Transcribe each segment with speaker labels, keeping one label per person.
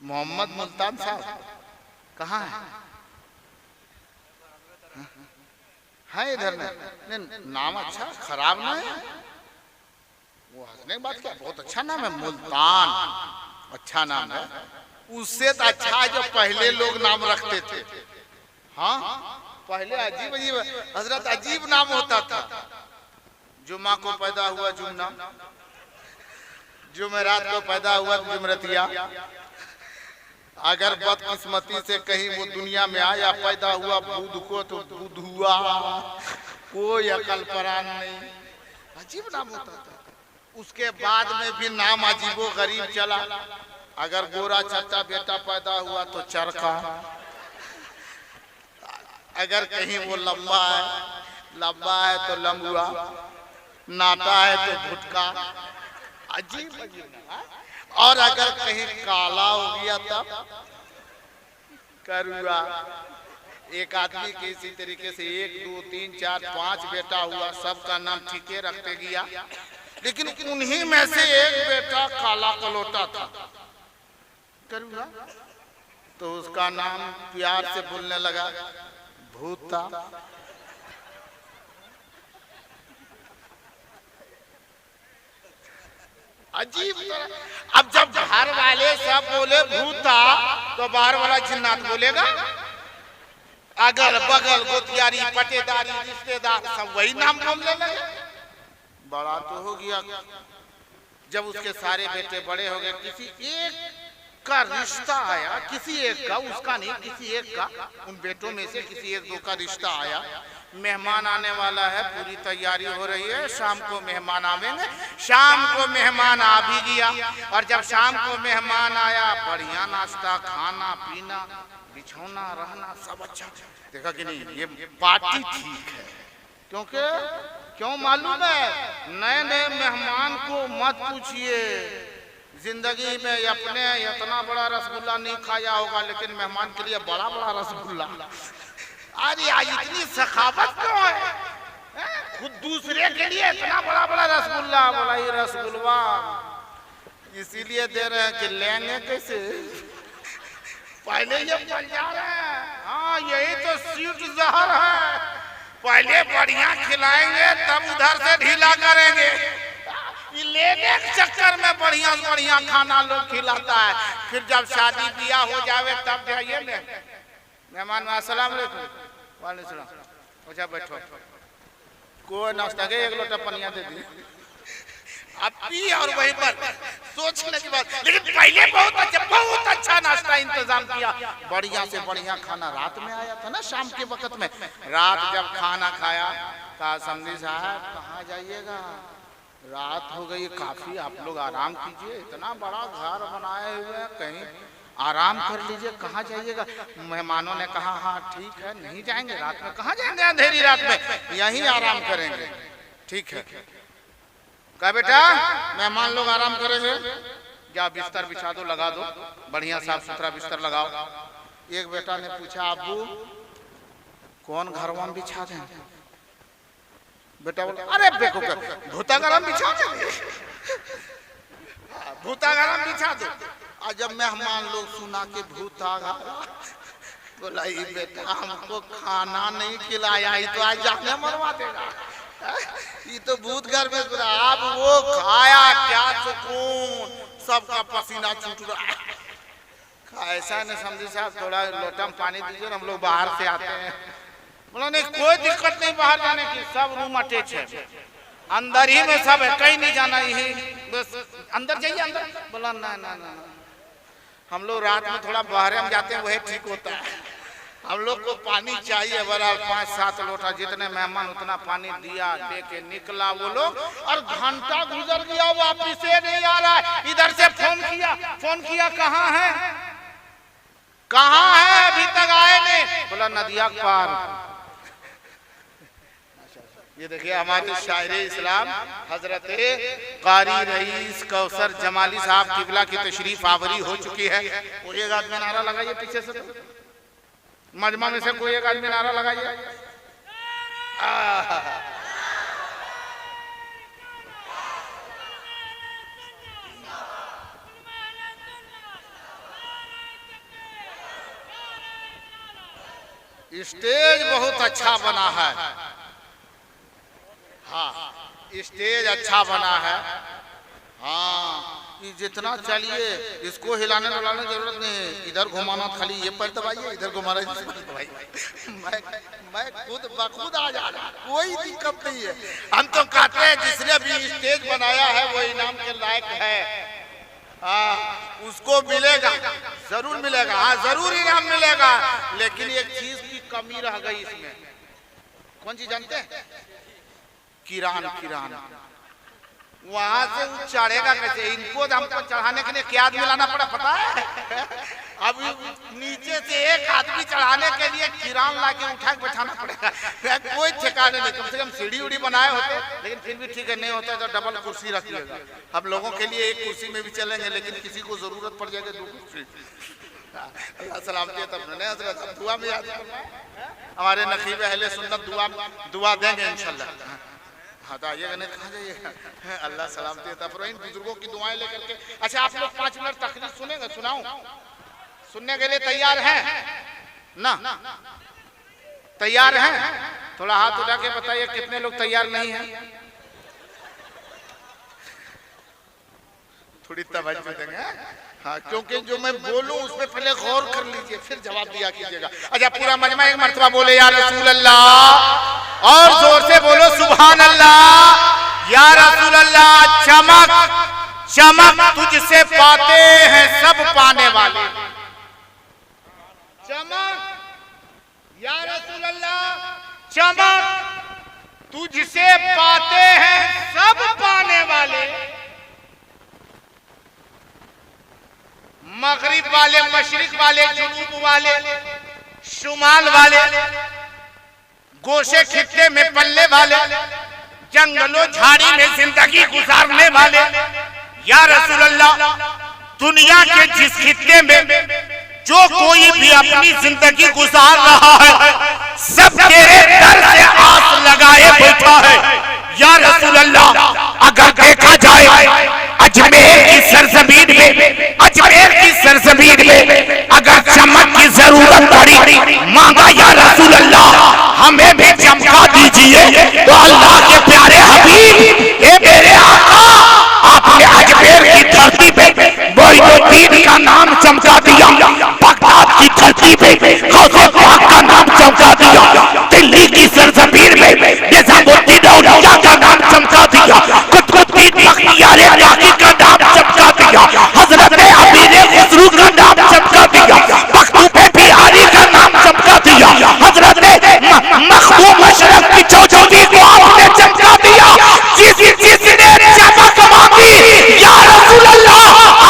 Speaker 1: मोहम्मद मुल्तान साहब कहाँ है? है इधर नहीं, नाम अच्छा खराब ना है। वो हंसने की बात क्या, बहुत अच्छा नाम है मुल्तान, अच्छा नाम है। उससे तो अच्छा है जो पहले लोग नाम रखते थे। हाँ पहले अजीब अजीब हजरत अजीब नाम होता था। जुम्मा को पैदा हुआ जुमना, जुमेरात को पैदा हुआ जुमरतिया, अगर बदकिस्मती से कहीं वो दुनिया में आया पैदा हुआ बुध को तो बुध हुआ, कोई अकल परान नहीं। अजीब नाम होता था। उसके बाद में भी नाम अजीबो गरीब चला। अगर गोरा चचा बेटा पैदा हुआ तो चरखा, अगर कहीं वो लंबा है तो लंबुआ, नाटा है तो भुटका, अजीब अजीब। और अगर कहीं काला हो गया तब करुआ। एक आदमी के इसी तरीके से 1 2 3 4 5 बेटा हुआ, सबका नाम ठीके रखते गया, लेकिन उन्हीं में से एक बेटा काला कलोटा था करुआ, तो उसका नाम प्यार से बोलने लगा भूता। अजीब। अब जब घर वाले सब बोले भूता तो बाहर वाला जिन्नात बोलेगा। अगल बगल गोतियारी पटेदारी रिश्तेदार सब वही नाम बोलने लगे। बड़ा तो हो गया। जब उसके सारे बेटे बड़े हो गए, किसी एक का रिश्ता आया, किसी एक का, उसका नहीं, किसी एक का, उन बेटों में से किसी एक दो का रिश्ता आया। मेहमान आने वाला है, पूरी तैयारी हो रही है, शाम को मेहमान आवेंगे। शाम को मेहमान आ भी गया, और जब शाम को मेहमान आया, बढ़िया नाश्ता खाना पीना बिछौना रहना सब अच्छा। देखा कि नहीं, ये पार्टी ठीक है। क्योंकि क्यों मालूम है, नए नए मेहमान को मत पूछिए, जिंदगी में अपने इतना बड़ा रसगुल्ला नहीं खाया होगा, लेकिन मेहमान के लिए बड़ा बड़ा रसगुल्ला। अरे आज इतनी सखावत क्यों है? खुद दूसरे के लिए इतना बड़ा बड़ा रसगुल्ला। बोला ये रसगुल्ला इसीलिए दे रहे हैं कि लेंगे कैसे, पहले ये बन जा रहे हैं। हाँ यही तो सीट जहर है, पहले बढ़िया खिलाएंगे तब उधर से ढीला करेंगे। लेने के चक्कर में बढ़िया बढ़िया खाना लोग खिलाता है, फिर जब शादी ब्याह हो जावे तब जाइए ले मेहमान। अस्सलाम वालेकुम। वालेकुम सलाम। अच्छा बैठो, कोई नाश्ता के 1 लोटा पनिया दे दी अब पी, और वहीं पर सोचने की बात। लेकिन पहले बहुत अच्छा नाश्ता इंतजाम किया, बढ़िया से बढ़िया खाना रात में आया था ना, शाम के वक्त में। रात जब खाना खाया, कहा समझी साहब कहाँ जाइएगा, रात हो गई काफी, आप लोग आराम कीजिए, इतना बड़ा घर बनाए हुए हैं, कहीं आराम कर लीजिए, कहाँ जाइएगा। मेहमानों ने कहा हाँ ठीक है, नहीं जाएंगे रात में, कहाँ जाएंगे अंधेरी रात में, यहीं आराम करेंगे। ठीक है, कहा बेटा मेहमान लोग आराम करेंगे, क्या बिस्तर बिछा दो, लगा दो, बढ़िया साफ सुथरा बिस्तर लगाओ। एक बेटा ने पूछा अब्बू कौन घरवा में बिछा दें? बेटा बोला अरे बेको भूता गरम बिछा दो, भूता गरम बिछा दो। और जब मेहमान लोग सुना कि भूता गरम, बोला ये बेटा हमको खाना नहीं खिलाया, ये तो आज जाने मरवा देगा, ये तो भूत घर में पूरा। अब वो खाया क्या सुकून, सबका पसीना छूट रहा। ऐसा नहीं समझी साहब, थोड़ा लोटा में पानी दीजिए, हम लोग बाहर से आते हैं। बोला नहीं कोई दिक्कत नहीं बाहर जाने की, सब रूम अटैच है, अंदर ही में सब है, कहीं नहीं जाना, यही बस अंदर जाइए अंदर। बोला ना ना ना, हम लोग रात में थोड़ा बाहर हम जाते हैं, वही ठीक होता है। हम लोग को पानी चाहिए बराबर 5-7 लोटा, जितने मेहमान उतना पानी दिया, लेके निकला वो लोग, और घंटा गुजर गया वापिस से नहीं आ रहा है। इधर से फोन किया कहाँ है, कहाँ है, अभी तक आए नहीं। बोला नदिया पार। ये देखिए हमारे शायर इस्लाम हजरत कारी रईस कौसर जमाली साहब किबला की तशरीफ आवरी हो चुकी है। वो एक आदमी नारा लगाइए पीछे से, मजमा में से कोई एक आदमी नारा लगाइए। स्टेज बहुत अच्छा बना है। हाँ, स्टेज अच्छा बना है। हाँ, ये जितना चलिए इसको हिलाने डुलाने की जरूरत नहीं है, इधर घुमाना खाली ये पर दबाइए, इधर घुमाना इधर पर दबाइए। मैं खुद बखुद आ जा रहा, कोई दिक्कत नहीं है। हम तो कहते हैं जिसने भी स्टेज बनाया है वो इनाम के लायक है। हाँ, उसको मिलेगा, जरूर मिलेगा। हाँ, जरूर इनाम मिलेगा। लेकिन एक चीज की कमी रह गई इसमें। कौन चीज जानते हैं? किरान। वहां से वो चढ़ेगा कैसे? इनको हमको चढ़ाने के लिए क्या आदमी लाना पड़ा पता है? अब नीचे से एक आदमी चढ़ाने के लिए किरान लाके उठा के बैठाना पड़ेगा। कोई ठिकाने नहीं। कम से कम सीढ़ी उड़ी बनाए होते, लेकिन फिर भी ठीक है, नहीं होता तो डबल कुर्सी रख लेगा। हम लोगों के लिए एक कुर्सी में भी चलेंगे, लेकिन किसी को जरूरत पड़ जाएगी 2 कुर्सी। अल्लाह सलामती तब नहीं, दुआ में याद हमारे नकीब अहले सुन्नत दुआ देंगे इंशाल्लाह। हाँ, तो आइएगा, नहीं कहाँ जाइएगा। अल्लाह सलामती अता फरमाए। इन बुजुर्गों की दुआएं लेकर के। अच्छा, आप लोग 5 मिनट तकरीर सुनेंगे? सुनाऊं? सुनने के लिए तैयार हैं ना? तैयार हैं? थोड़ा हाथ उठा के बताइए कितने लोग तैयार नहीं हैं। थोड़ी तवज्जो देंगे। हाँ, क्योंकि जो मैं बोलूं उसमें पहले गौर कर लीजिए, फिर जवाब दिया कीजिएगा। अच्छा, पूरा मजमा एक मर्तबा बोले या रसूल अल्लाह, और जोर से बोलो सुभान अल्लाह। या रसूल अल्लाह, चमक तुझसे पाते हैं सब पाने वाले। चमक, या रसूल अल्लाह, चमक तुझसे पाते हैं सब पाने वाले। मगरिब वाले, मशरिक वाले, जुनूब वाले, शुमाल वाले, गोशे खित्ते में पल्ले वाले, जंगलों झाड़ी में जिंदगी गुजारने वाले। या रसूल अल्लाह, दुनिया के जिस खित्ते में जो कोई भी अपनी जिंदगी गुजार रहा है, सब तेरे दर से आस लगाए बैठा है। या रसूल अल्लाह, अगर देखा जाए अजमेर की सरजमीन में, अजमेर की सरजमीन में अगर चमक की जरूरत पड़ी, मांगा या रसूल अल्लाह हमें भी चमका दीजिए, तो अल्लाह के प्यारे हबीब, ए मेरे आका, आपने अजमेर की धरती पे मोइनुद्दीन का नाम चमका दिया, बगदाद की धरती पे गौसे पाक का नाम चमका दिया, दिल्ली की सरजमीन में निजामुद्दीन औलिया का नाम चमका दिया, कुतुबुद्दीन बख्तियार काकी का नाम चमका दिया, हजरत अमीर खुसरू का नाम चमका दिया, मखदूम बिहारी का नाम चमका दिया, हजरत मखदूम अशरफ की चौधरी को आपने चमका दिया। जिसने चमक मांगी, या रसूल अल्लाह,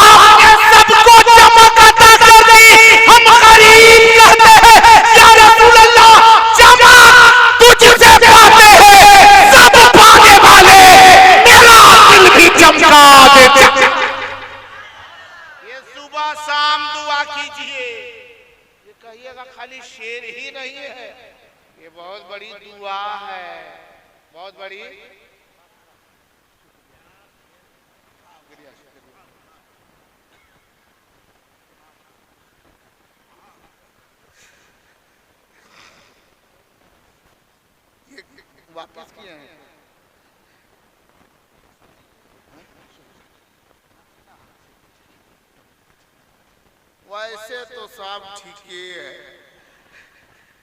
Speaker 1: आपने सबको चमक अता कर दी। हम गरीब कहते हैं, या रसूल अल्लाह, चमक तुझसे पाते हैं सब पाने वाले, मेरा दिल भी चमका दे। ये सुबह शाम दुआ कीजिए। ये कहिएगा खाली शेर ही नहीं है, ये बहुत बड़ी दुआ है, बहुत बड़ी। ये वापस किए हैं। वैसे तो सब ठीक ही है,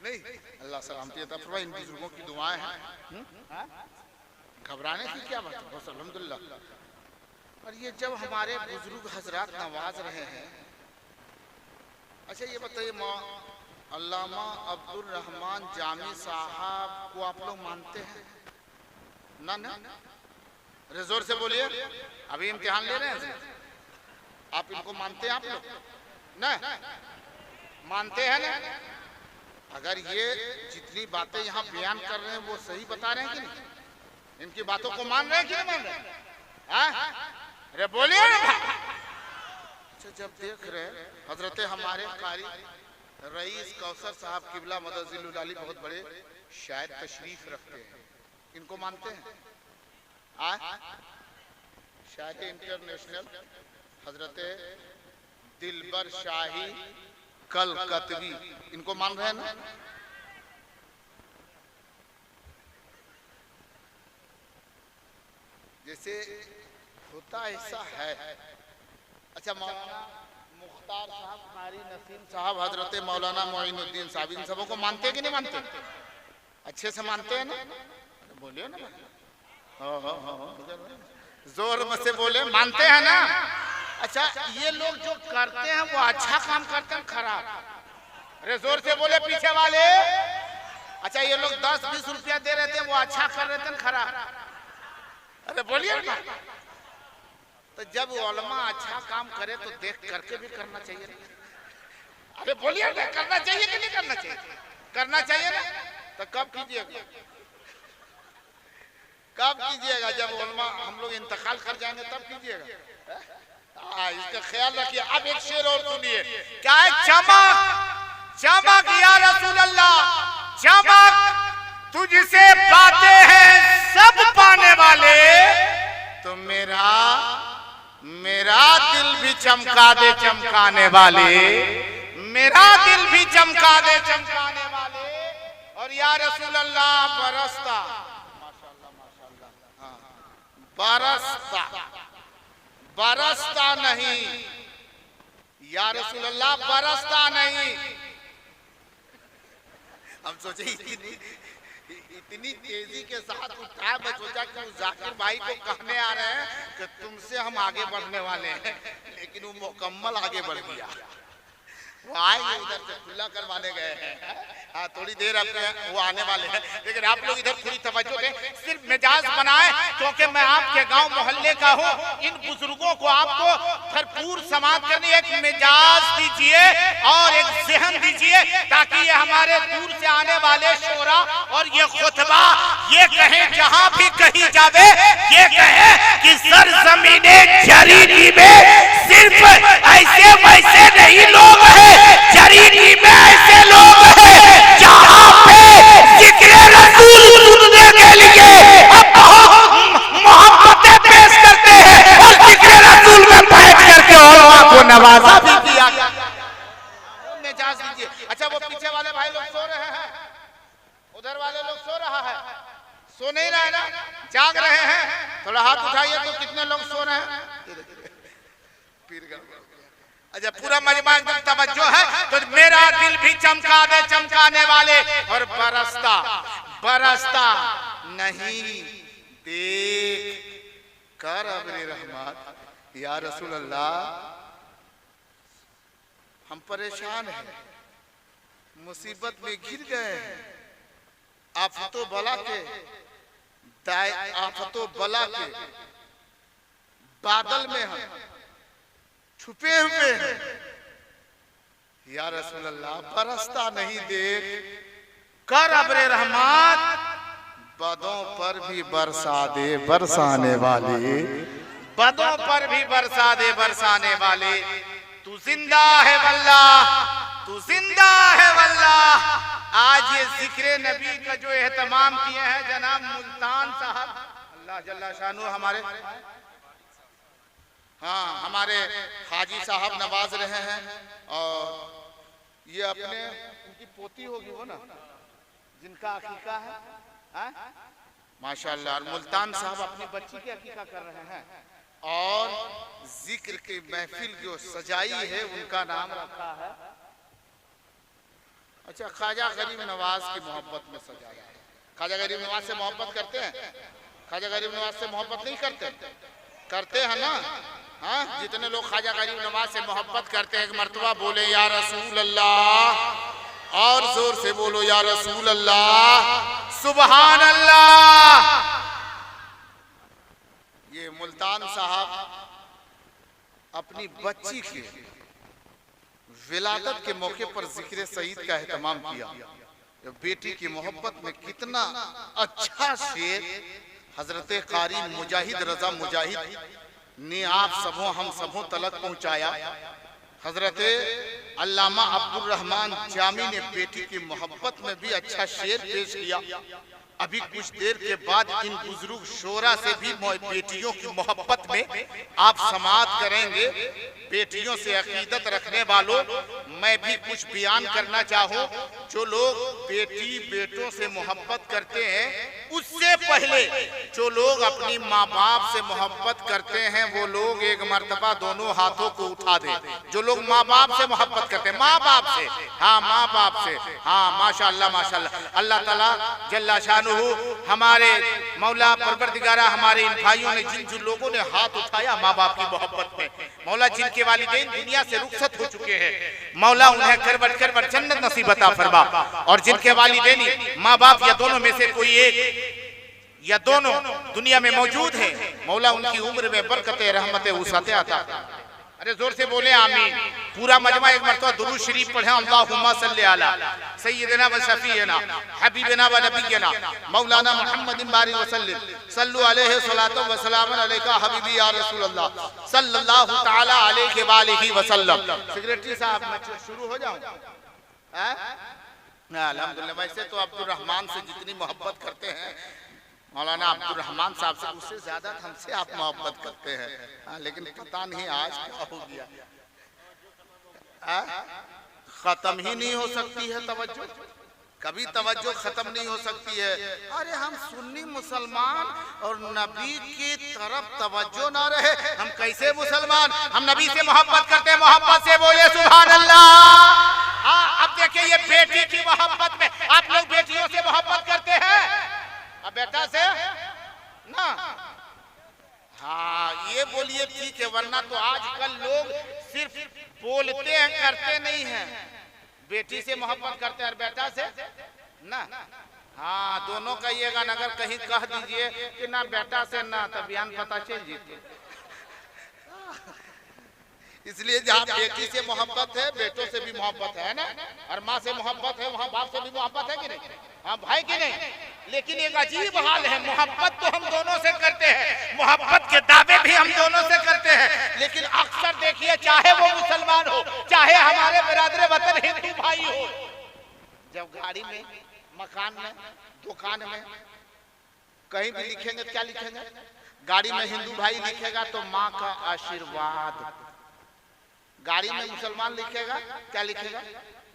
Speaker 1: नहीं? अल्लाह सलामती अता फरमाए। इन बुजुर्गों की दुआएं हैं, घबराने की क्या बात है, बस अल्हम्दुलिल्लाह। और ये जब हमारे बुजुर्ग हजरात नवाज रहे हैं। अच्छा, ये बताइए, अल्लामा अब्दुल रहमान जामी साहब को आप लोग मानते हैं ना? जोर से बोलिए, अभी इम्तिहान ले रहे हैं। आप इनको मानते हैं? आप लोग ना मानते हैं ना? अगर ये जितनी बातें यहाँ बयान कर रहे हैं वो सही बता रहे हैं कि नहीं? इनकी बातों को मान रहे हैं कि नहीं मान रहे? अरे बोलिए ना। अच्छा, जब देख रहे हजरत हमारे कारी रईस कौसर साहब किबला मदजिलुल आली बहुत बड़े शायद तशरीफ रखते हैं, इनको मानते हैं? शायद इंटरनेशनल हजरत दिलबर शाही कलकतवी, इनको मान रहे हैं ना? जैसे होता ऐसा है। अच्छा, मौलाना मुख्तार साहब, कारी नसीम साहब, हजरत मौलाना मोइनुद्दीन साहब, इन सबों को मानते कि नहीं मानते? अच्छे से मानते हैं ना? बोलिए ना, जोर में से बोले, मानते हैं ना? अच्छा, ये लोग जो करते हैं वो अच्छा काम करते हैं खराब? अरे जोर से बोले पीछे वाले। अच्छा, ये लोग 10-20 रुपया दे रहे थे, वो अच्छा कर रहे थे खराब? अरे बोलिए ना। तो जब उलमा अच्छा काम करे तो देख करके भी करना चाहिए। अरे बोलिए ना, करना चाहिए कि नहीं करना चाहिए? करना चाहिए ना। तो कब कीजिएगा? कब कीजिएगा? जब उलमा हम लोग इंतकाल कर जाएंगे तब कीजिएगा। इसका ख्याल रखिए। अब एक शेर और सुनिए, क्या है? चमक चमक या रसूल अल्लाह, चमक तुझसे पाते हैं सब पाने वाले, तो मेरा दिल भी चमका दे चमकाने वाले, मेरा दिल भी चमका दे चमकाने वाले। और या रसूल अल्लाह बरसता, माशाअल्लाह माशाअल्लाह, बरसता बरसता नहीं, या रसूल अल्लाह बरसता नहीं। हम सोचे इतनी तेजी के साथ उठा, मैं सोचा कि जाकिर भाई को कहने आ रहे हैं कि तुमसे हम आगे बढ़ने वाले हैं, लेकिन वो मुकम्मल आगे बढ़ गया। वो आए इधर से खुला करवाने गए हैं। हाँ, थोड़ी देर अपने वो आने वाले हैं, लेकिन आप लोग इधर पूरी तवज्जो दें। सिर्फ मिजाज बनाए क्योंकि मैं आपके गांव मोहल्ले का हूँ। इन बुजुर्गों को आपको भरपूर समात करनी, एक मिजाज दीजिए और एक ज़हन दीजिए, ताकि ये हमारे दूर से आने वाले शोरा और ये खुतबा ये कहें, जहाँ भी कहीं जावे ये कहे कि सरज़मीने जरीनी में सिर्फ ऐसे वैसे नहीं लोग हैं, जरीनी में ऐसे लोग हैं जहाँ पे जिक्र रसूल सुनने के लिए मोहब्बतें पेश करते हैं और जिक्र रसूल में बैठ करके उलमा को नवाजा भी किया गया। मिजाज दीजिए। अच्छा, वो पीछे वाले भाई लोग सो रहे हैं, उधर वाले लोग सो रहा है, सो नहीं रहे ना, जाग रहे हैं? थोड़ा हाथ उठाइए तो कितने लोग सो रहे हैं? अच्छा, पूरा मजमा एकदम तवज्जो है। तो मेरा दिल भी चमका दे चमकाने वाले, और बरसता बरसता नहीं, देख कर अबरे रहमत। या रसूल अल्लाह, हम परेशान हैं, मुसीबत में घिर गए हैं, आफतों बला के आफतों बला के बादल में हम छुपे हुए हैं। या रसूल अल्लाह, बरसता नहीं, देख कर अबरे रहमत, बदों पर भी बरसा दे बरसाने वाले, बदों पर भी बरसा दे बरसाने वाले। तू जिंदा है वल्लाह, तू जिंदा है वल्लाह। आज ये जिक्र नबी का जो एहतमाम किए हैं जनाब मुल्तान साहब, अल्लाह जल्ला शानू, हमारे हाँ हमारे हाजी साहब नवाज रहे हैं, और ये अपने उनकी पोती होगी वो ना जिनका अकीका है, माशाअल्लाह। और मुल्तान साहब अपनी बच्ची की अकीका कर रहे हैं, और जिक्र की महफिल जो सजाई है उनका नाम रखा है, अच्छा, ख्वाजा गरीब नवाज की मोहब्बत में सजाया है। ख्वाजा गरीब नवाज से मोहब्बत करते हैं? ख्वाजा गरीब नवाज से मोहब्बत नहीं करते? करते हैं ना? हाँ, जितने लोग ख्वाजा गरीब नवाज से मोहब्बत करते हैं, एक मर्तबा बोले या रसूल अल्लाह, और जोर से बोलो या रसूल अल्लाह, सुबहान अल्लाह। ये मुल्तान साहब अपनी बच्ची के विलादत के मौके पर जिक्र सईद का एहतमाम किया। बेटी की मोहब्बत में कितना अच्छा शेर हजरत कारी मुजाहिद रजा मुजाहिद ने आप सबों हम सबों तलक पहुंचाया। हजरत अल्लामा अब्दुल रहमान जामी ने बेटी की मोहब्बत में भी अच्छा शेर पेश किया। अभी कुछ देर के बाद इन बुजुर्ग शोरा से भी बेटियों की मोहब्बत में आप समाअत करेंगे। बेटियों से अकीदत रखने वालों, मैं भी कुछ बयान करना चाहूँ। जो लोग बेटी बेटों से मोहब्बत करते हैं, उससे पहले जो लोग अपनी माँ बाप से मोहब्बत करते हैं वो लोग एक मर्तबा दोनों हाथों को उठा दें। जो लोग माँ बाप से मोहब्बत करते हैं, माँ बाप से, हाँ माँ बाप से, हाँ माशाअल्लाह माशाअल्लाह। अल्लाह ताला जल्ला शानुहु, हमारे मौला परवरदिगारा, हमारे इन भाइयों ने जिन लोगों ने हाथ उठाया माँ बाप की मोहब्बत में, मौला जिनके वालिदैन दुनिया से रुखसत हो चुके हैं, मौला उन्हें करबट जन्नत नसीब अता फरमा। और जिनके वालिदैन माँ बाप या दोनों में से कोई एक या दोनों दुनिया में मौजूद है, मौला उनकी उम्र में बरकते रहमते वुसअते अता। अरे जोर से बोले आमीन। पूरा मजमा एक मरतबा दुरूद शरीफ पढ़े, अल्लाहुम्मा सल्ली अला सय्यिदना व शफीना हबीबना व नबियना मौलाना मुहम्मदिन बारिक वसल्लम सल्लु अलैहि सलातो व सलाम अलैका हबीबी या रसूल अल्लाह सल्लल्लाहु तआला अलैहि व आलिहि वसल्लम। सेक्रेटरी साहब मैं शुरू हो जाऊं? अल्हम्दुलिल्लाह। वैसे तो अब्दुल रहमान से जितनी मोहब्बत करते हैं मौलाना अब्दुल रहमान साहब से, उससे ज्यादा हमसे आप मोहब्बत करते हैं। लेकिन पता नहीं आज क्या हो गया, खत्म ही नहीं हो सकती है तवज्जो, कभी तवज्जो खत्म नहीं हो सकती है। अरे हम सुन्नी मुसलमान और नबी की तरफ तवज्जो ना रहे, हम कैसे मुसलमान? हम नबी से मोहब्बत करते हैं, मोहब्बत से बोले सुभान अल्लाह। अब देखिए ये बेटी की मोहब्बत में आप लोग बेटियों से मोहब्बत करते हैं, अब बेटा से ना। हाँ ये बोलिए ठीक है, वरना तो आजकल लोग सिर्फ बोलते हैं करते नहीं हैं। बेटी से मोहब्बत करते हैं और बेटा से ना। हाँ दोनों कहिएगा, अगर कहीं कह दीजिए कि ना बेटा से ना, तब बयान पता चल जीते। इसलिए जहाँ बेटी से मोहब्बत है बेटों से भी मोहब्बत है ना, और माँ से मोहब्बत है वहाँ बाप से भी मोहब्बत है कि नहीं? हाँ भाई कि नहीं? लेकिन एक अजीब हाल है, मोहब्बत तो हम दोनों से करते हैं, मोहब्बत के दावे भी हम दोनों से करते हैं, लेकिन अक्सर देखिए चाहे वो मुसलमान हो चाहे हमारे बिरादर वतन हिंदू भाई हो, जब गाड़ी में, मकान में, दुकान में कहीं भी लिखेंगे क्या लिखेंगे? गाड़ी में हिंदू भाई लिखेगा तो माँ का आशीर्वाद, गाड़ी में मुसलमान लिखेगा क्या लिखेगा?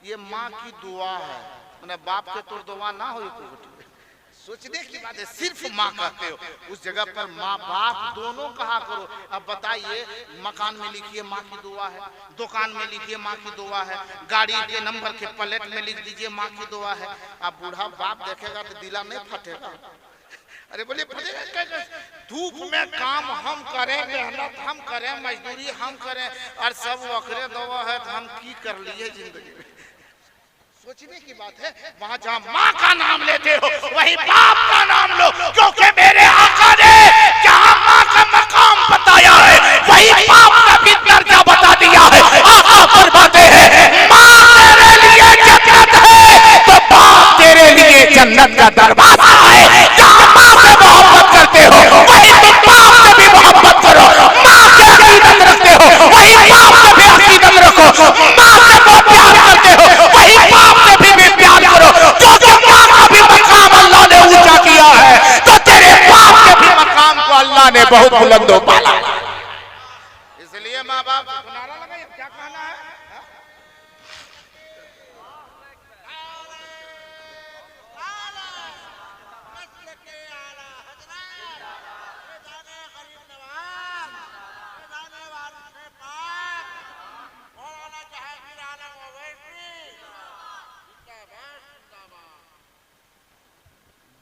Speaker 1: ये माँ की दुआ है, मैंने बाप के तो दुआ ना हो। सोचने की बात है, सिर्फ माँ कहते हो, उस जगह पर माँ बाप दोनों कहा करो। अब बताइए, मकान में लिखिए माँ की दुआ है, दुकान में लिखिए माँ की दुआ है, गाड़ी के नंबर के प्लेट में लिख दीजिए माँ की दुआ है। अब बूढ़ा बाप देखेगा तो दिला नहीं फटेगा? अरे बोले धूप में काम हम करें, मेहनत हम करें, मजदूरी हम करें, और सब वखरे दवा है तो हम की कर लिए जिंदगी में। सोचने की बात है, वहां जहां माँ का नाम लेते हो वही बाप का नाम लो, क्योंकि मेरे आका ने जहां माँ का मकाम बताया है वही बाप का भी दर्जा बता दिया है। आका फरमाते हैं माँ तेरे लिए जन्नत है तो बाप तेरे लिए जन्नत का दरवाजा है। जहां माँ से मोहब्बत करते हो वही तुम बाप से भी मोहब्बत करो, माँ से अकीदत रखते हो वही बाप से भी अकीदत रखो, माँ से बहुत प्यार करते हो वही बाप से भी प्यार करो, क्योंकि माँ का भी मकाम अल्लाह ने ऊंचा किया है तो तेरे बाप के भी मकाम को अल्लाह ने बहुत बुलंद पाला। इसलिए माँ बाप को नारा लगाइए, क्या कहना है?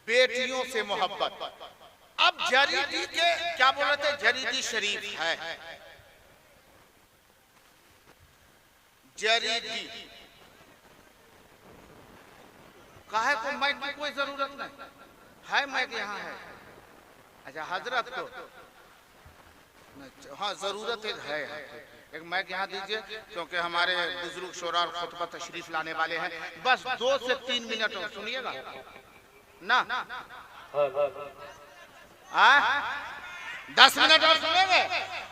Speaker 1: बेटियों से मोहब्बत। अब जरीदी के क्या बोल रहे थे, जरीदी शरीफ है, जरीदी काहे को माइक की कोई जरूरत नहीं है, माइक यहाँ है। अच्छा हजरत को हाँ जरूरत है, एक माइक यहाँ दीजिए, क्योंकि हमारे बुजुर्ग शोरा और खुतबा तशरीफ लाने वाले हैं। बस 2 से 3 मिनट और सुनिएगा ना, 10 मिनट और सुनेंगे।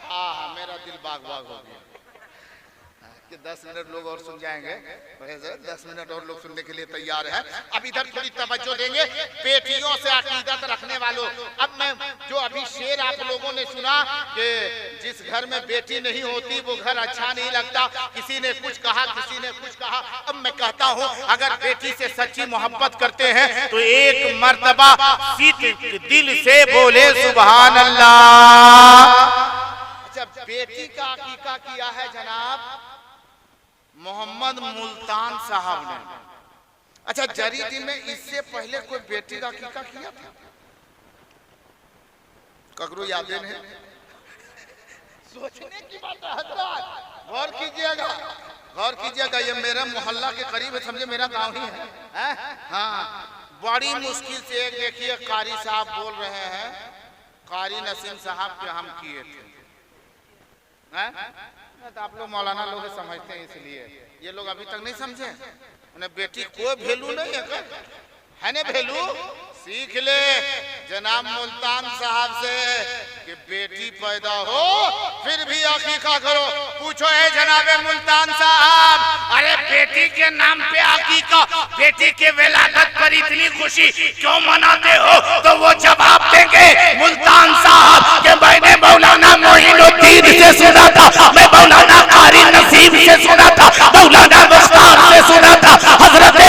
Speaker 1: हाँ मेरा दिल बाग बाग हो गया। कि 10 मिनट लोग और सुन जाएंगे, 10 मिनट और लोग सुनने के लिए तैयार है। अब इधर थोड़ी तवज्जो देंगे बेटियों से अकीदत रखने वालों। अब मैं जो अभी शेर आप लोगों ने सुना कि जिस घर में बेटी नहीं होती वो घर अच्छा नहीं लगता, किसी ने कुछ कहा किसी ने कुछ कहा। अब मैं कहता हूँ अगर बेटी से सच्ची मोहब्बत करते हैं तो एक मर्तबा दिल से बोले सुभान अल्लाह। अच्छा, बेटी का अकीका किया है जनाब मोहम्मद मुल्तान साहब ने। अच्छा, जरीदी में इससे पहले कोई बेटी का अकीका किया था? ककरो याद नहीं? सोचने की बात है हजरत, गौर कीजिएगा, गौर कीजिएगा। ये मेरे मोहल्ला के करीब है, समझे मेरा गांव ही है। हाँ, बड़ी मुश्किल से एक देखिए कारी साहब बोल रहे हैं, कारी नसीम साहब के हम किए थे। तो आप लोग मौलाना लोग समझते हैं, इसलिए ये लोग अभी तक नहीं समझे। उन्हें बेटी कोई वैल्यू नहीं है ना वैल्यू। सीख ले जनाब मुल्तान साहब से कि बेटी पैदा हो फिर भी अकीका करो। पूछो है जनाबे मुल्तान साहब, अरे बेटी के नाम पे अकीका, बेटी के विलादत पर इतनी खुशी क्यों मनाते हो? तो वो जवाब देंगे मुल्तान साहब कि मैंने मौलाना मोइनुद्दीन से सुना था, मैं मौलाना कारी नसीब से सुना था, मौलाना मुख्तार से सुना था, हजरत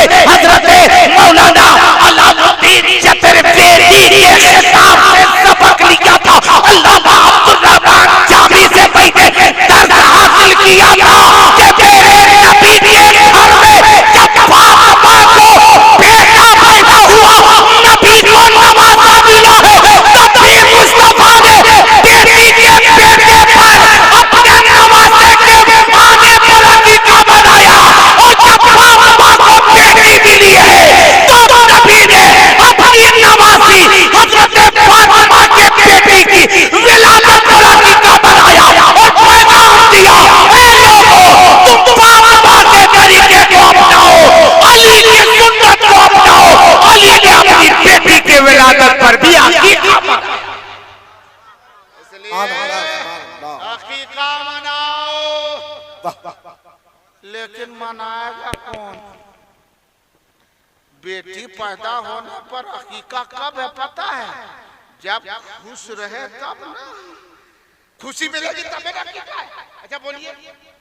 Speaker 1: मौलाना अलाउद्दीन तेरे बेटी के खिताब से सबक लिया था, अल्लामा अब्दुल रहमान जामी से पहले दर्द हासिल किया था कि मेरे नबी के घर में जब फातिमा को बेटा पैदा हुआ, नबी को नवाजा मिला है, तब भी मुस्तफा ने बेटी के बेटे पर अपने नवाजे के आगे पर अकीका बनाया। और जब फातिमा को बेटी मिली है तो नबी ने अपनी नवासी हजरत फातिमा के बेटी की विलादत पर अकीका बनाया और पैगाम दिया, ऐ लोगों तुम फातिमा के तरीके को अपनाओ, अली की सुन्नत को अपनाओ। अली ने अपनी बेटी के विलादत पर भी अकीका बनाया। अकीका मनाओ, लेकिन मनाएगा कौन? बेटी पैदा होने पर अकीका कब है पता है? जब खुश रहे तब ना, खुशी मिलेगी तब ना अकीका है। अच्छा बोलिए,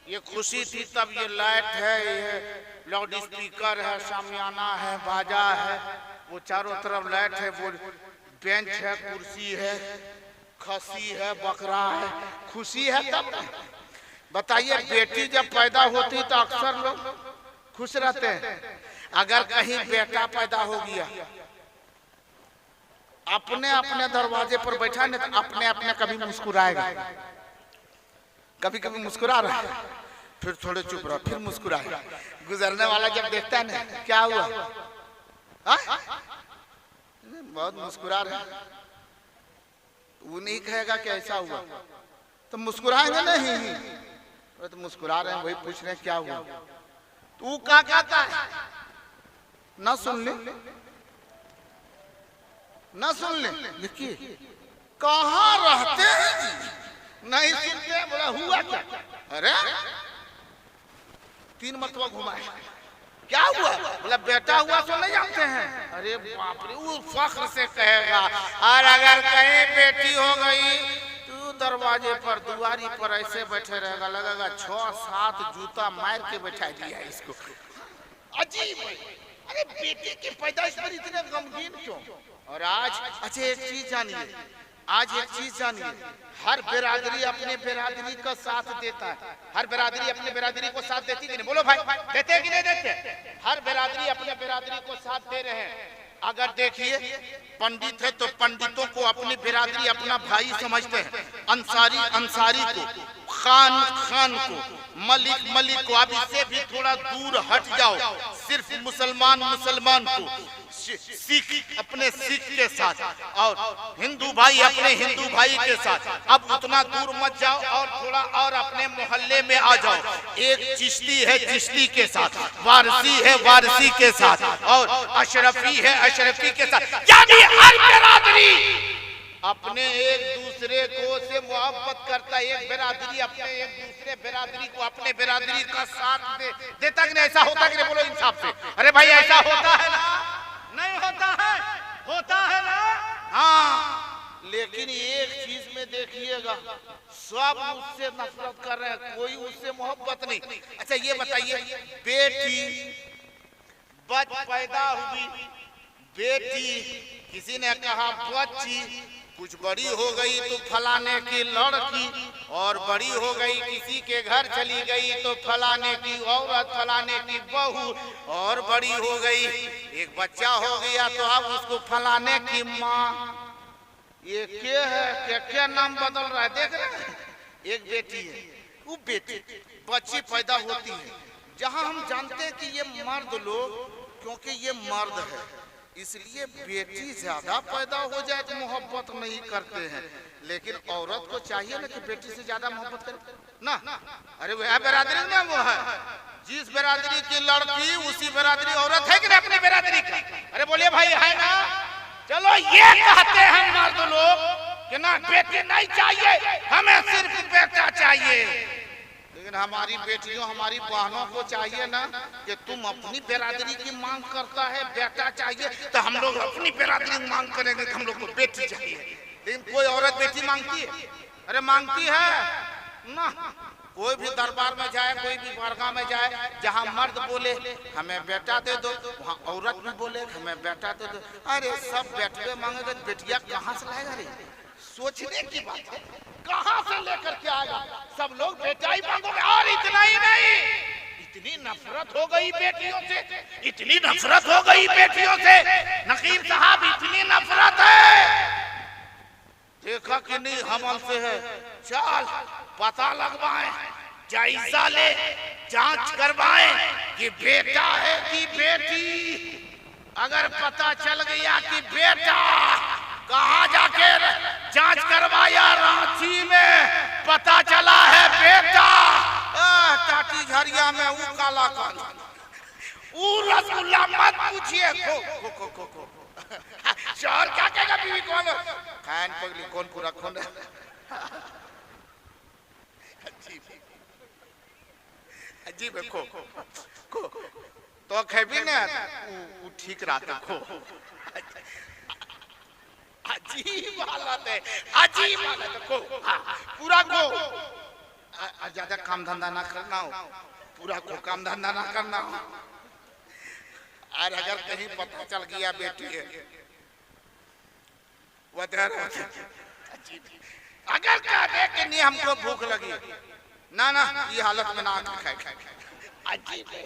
Speaker 1: ये खुशी थी तब ये लाइट है, ये लाउड स्पीकर है, शामियाना है, बाजा है, वो चारों तरफ लाइट है, वो बेंच है, कुर्सी है, खसी है, बकरा है, खुशी है तब ना। बताइए, बेटी जब पैदा होती तो अक्सर लोग खुश रहते हैं। अगर कहीं बेटा पैदा हो गया, अपने अपने दरवाजे पर बैठा नहीं तो अपने अपने कभी मुस्कुराएगा, कभी कभी मुस्कुरा रहा है, फिर थोड़े चुप रहा, फिर मुस्कुराएगा। गुजरने वाला जब देखता है ना क्या हुआ, बहुत मुस्कुरा रहा, वो नहीं कहेगा कि ऐसा हुआ, तो मुस्कुराएंगे नहीं, तो मुस्कुरा रहे हैं, वही पूछ रहे हैं क्या हुआ, तू क्या कहता है? ना सुन ले, ना सुन ले, देखिए कहाँ रहते हैं जी, नहीं सुनते। बोला हुआ क्या? अरे 3 मरतबा घुमाए, क्या हुआ? बोला बेटा हुआ तो नहीं जानते हैं। अरे बाप रे, वो फख्र से कहेगा। और अगर कहीं बेटी हो गई तो दरवाजे पर दुआरी पर ऐसे बैठे रहेगा, लगेगा 6-7 जूता मार के बैठा दिया इसको। अजीब, अरे बेटी की पैदाइश पर इतने गमगीन क्यों? और आज अच्छा एक चीज जानिए, आज एक चीज जानिए, हर बिरादरी अपने बिरादरी का साथ देता है। हर बिरादरी अपने बिरादरी को साथ देती कि नहीं? बोलो भाई, देते हैं कि नहीं देते? हर बिरादरी अपने बिरादरी को साथ दे रहे हैं। अगर देखिए पंडित है तो पंडितों को अपनी बिरादरी अपना भाई समझते हैं, अंसारी अंसारी को, खान खान को, मलिक मलिक को। अब इससे भी थोड़ा दूर हट जाओ, सिर्फ मुसलमान मुसलमान को, सिख अपने सिख के साथ और हिंदू भाई अपने हिंदू भाई के साथ। अब उतना दूर मत जाओ और थोड़ा और अपने मोहल्ले में आ जाओ। एक चिश्ती है चिश्ती के साथ, वारसी है वारसी के साथ और अशरफी है अशरफी के साथ। यानी हर बिरादरी अपने एक दूसरे को से मोहब्बत करता, एक बिरादरी अपने एक दूसरे बिरादरी को अपने बिरादरी का साथ देता कि नहीं? ऐसा होता कि नहीं? बोलो इंसाफ से। अरे भाई ऐसा होता है ना? नहीं होता है? होता है ना? हाँ, लेकिन एक चीज में देखिएगा, सब उससे नफरत कर रहे हैं, कोई उससे मोहब्बत नहीं। अच्छा ये बताइए, बेटी पैदा हुई, बेटी, किसी ने कहा बच्ची, कुछ बड़ी हो गई तो फलाने की लड़की, और बड़ी हो गई किसी के घर चली गई तो फलाने की औरत, फलाने की बहू, और बड़ी हो गई एक बच्चा हो गया तो अब उसको फलाने की माँ। ये क्या है? क्या नाम बदल रहा है? देख रहे हैं, एक बेटी है, वो बेटी बच्ची पैदा होती है, जहाँ हम जानते हैं कि ये मर्द लोग, क्योंकि ये मर्द है इसलिए बेटी ज्यादा पैदा हो जाए तो मोहब्बत नहीं करते हैं, लेकिन औरत को चाहिए ना कि बेटी से ज्यादा मोहब्बत करे ना। अरे वह बिरादरी में वो है, जिस बिरादरी की लड़की उसी बिरादरी औरत है कि नहीं अपनी बिरादरी का? अरे बोलिए भाई, है ना? चलो ये कहते हैं मर्द लोग कि ना बेटी नहीं चाहिए, हमें सिर्फ बेटा चाहिए, लेकिन हमारी बेटियों हमारी बहनों को चाहिए ना कि तुम अपनी बिरादरी की मांग करता है बेटा चाहिए, तो हम लोग अपनी बिरादरी की मांग करेंगे कि हम लोग को बेटी चाहिए। लेकिन कोई औरत बेटी मांगती है? अरे मांगती है ना? कोई भी दरबार में जाए, कोई भी दरगाह में जाए, जहाँ मर्द बोले हमें बेटा दे दो, वहाँ औरत भी बोले हमें बेटा दे दो। अरे सब बेटवे मांगेंगे, बेटिया कहाँ से लाएगा? रे सोचने की बात है, कहाँ से लेकर के आएगा? सब लोग बेटा ही मांगोगे। और इतना ही नहीं, इतनी नफरत हो गई बेटियों से, इतनी नफरत हो गई बेटियों से, नकीब साहब इतनी नफरत है, देखा कि नहीं हमल से है, चल पता लगवाएं, जायजा ले, जांच करवाएं कि बेटा है कि बेटी। अगर पता चल गया कि बेटा, कहाँ जाके जांच करवाया? रांची में पता चला है बेटा। टाटी झरिया में वो काला काला, वो रसगुल्ला मत पूछिए, खो शहर क्या कहेगा बीवी कौन? खान पगली कौन पूरा खून? अजीब है, खो तो खेबी ने वो ठीक रहता, खो। अजीब हालत है, अजीब हालत है, खो पूरा खो। ज्यादा काम धंधा ना करना हो, पूरा खो, काम धंधा ना करना हो। और अगर कहीं पता चल गया बेटी है, अगर कह दे कि नहीं हमको भूख लगी, ना ना ये हालत में ना खाए। अजीब है।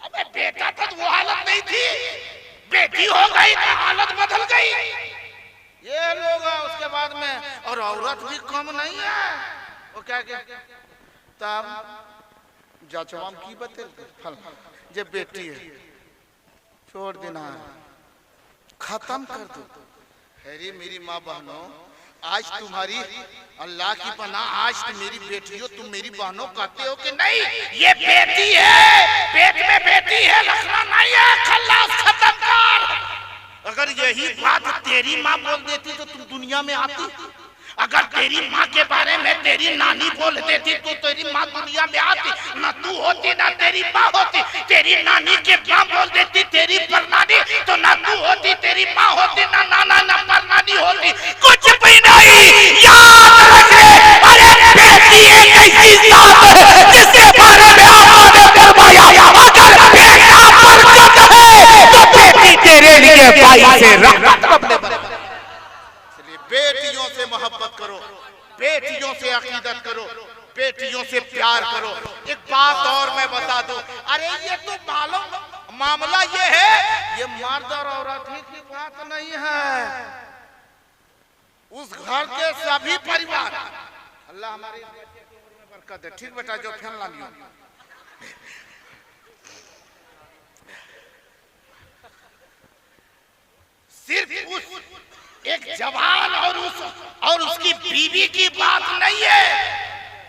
Speaker 1: अबे बेटा था तो वो हालत नहीं थी, बेटी हो गई तो हालत बदल गई। ये लोग उसके बाद में, और औरत भी कम नहीं है, वो क्या तब जचवाम की बते फल जब बेटी है छोड़ देना, खत्म कर दो। अरे मेरी माँ बहनों, आज तुम्हारी अल्लाह की पनाह, आज तुम मेरी बेटियों, तुम मेरी बहनों कहते हो कि नहीं ये बेटी है, पेट में बेटी है, रखना नहीं है, खल्लास खत्म कर। अगर यही बात तेरी माँ बोल देती तो तुम दुनिया में आती? अगर तेरी माँ के बारे में तेरी नानी बोल देती तो तेरी माँ दुनिया में आती? न तू होती ना तेरी माँ होती। तेरी नानी के माँ बोल देती तेरी परनानी तो न तू होती, तेरी माँ होती, ना नाना ना परनानी होती, कुछ भी नहीं। याद रखे, अरे बेटी एक ऐसी जात है जिसके बारे में आपने फरमाया, अगर बेटा बरकत है तो बेटी तेरे लिए भाई से रहमत। बेटियों से मोहब्बत करो, बेटियों से अकीदत करो, बेटियों से प्यार करो। एक बात और मैं बता दूं, अरे ये तो मालूम मामला ये है, ये मर्द और औरत ही की बात नहीं है, उस घर के सभी परिवार। अल्लाह हमारी बरकत दे। ठीक बेटा, जो फैन लानी सिर्फ उस एक जवान और उसकी बीवी की बात नहीं है,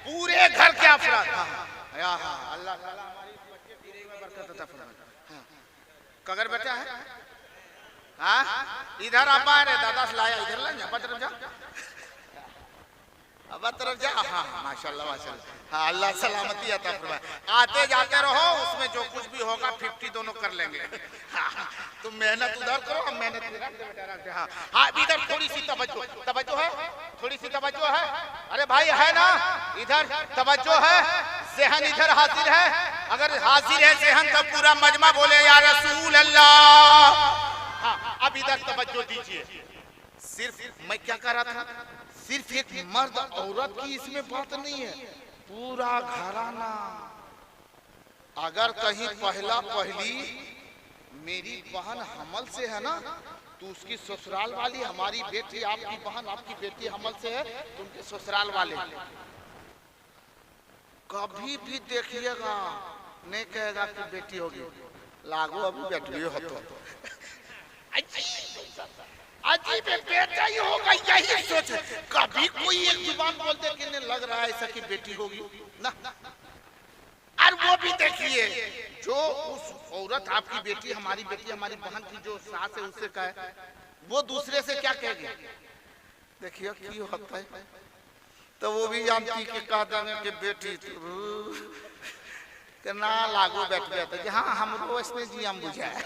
Speaker 1: पूरे घर के अफराद। अल्लाह ताला हमारी बच्चे में बरकत अता फरमाए। कगर बेटा है, हाँ इधर अब आ रहे दादा से लाया इधर ला अब तरफ जा अब तरफ जा। हाँ माशाल्लाह माशाल्लाह। हाँ अल्लाह सलामती अता फरमाए। आते जाते रहो उसमें जो कुछ भी होगा 50 दोनों कर लेंगे। हाँ तुम मेहनत उधर करो हम मेहनत इधर बेटा रख दे। हाँ हाँ इधर थोड़ी सी तवज्जो है थोड़ी सी तवज्जो है। अरे भाई है ना इधर तवज्जो है ज़हन इधर हाजिर है। अगर हाजिर है ज़हन तो पूरा मजमा बोले या रसूल अल्लाह। हाँ अब इधर तवज्जो दीजिए। सिर्फ मैं क्या कर रहा था सिर्फ एक मर्द औरत की इसमें बात नहीं है पूरा घराना। अगर कहीं पहला पहली मेरी बहन हमल से है ना तो उसकी ससुराल वाली हमारी बेटी आपकी बहन आपकी बेटी हमल से है तो उनके ससुराल वाले कभी भी देखिएगा नहीं कहेगा कि बेटी होगी लागू अभी बेटी हो तो अजीब बेटा ही होगा यही सोच। कभी कोई एक जुबान बोल दे कि नहीं लग रहा है ऐसा कि बेटी होगी ना। और वो भी देखिए जो उस औरत आपकी बेटी हमारी बहन की जो सास है उससे कहे वो दूसरे से क्या कहेगी देखिए क्यों होता है तो वो भी जानती कि कह देंगे कि बेटी कि ना लागू बैठ गया था कि हाँ हमको इसमें जी हम बुझाए।